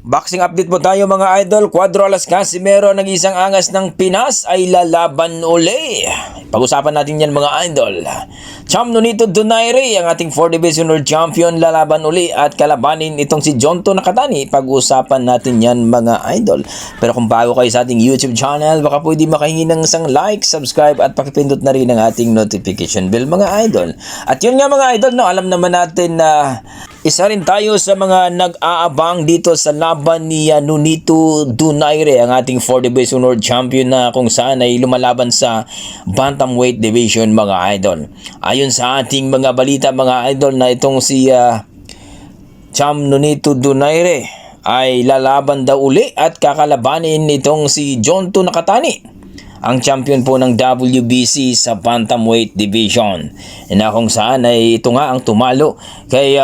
Boxing update po tayo mga idol. Cuadro Alas Casimero ng isang angas ng Pinas ay lalaban uli. Pag-usapan natin yan mga idol. Cham Nonito Donaire, ang ating 4 Division World Champion, lalaban uli at kalabanin itong si Jonto Nakatani. Pag-usapan natin yan mga idol. Pero kung bago kayo sa ating YouTube channel, baka pwede makahingi ng isang like, subscribe at pakipindot na rin ang ating notification bell mga idol. At yun nga mga idol, no, alam naman natin na isa rin tayo sa mga nag-aabang dito sa laban ni Nonito Donaire, ang ating 4 Division World Champion na kung saan ay lumalaban sa Bantamweight Division mga idol. Ayon sa ating mga balita mga idol na itong si Cham Nonito Donaire ay lalaban daw uli at kakalabanin itong si Jonto Nakatani, ang champion po ng WBC sa Bantamweight Division, na kung saan ay ito nga ang tumalo kay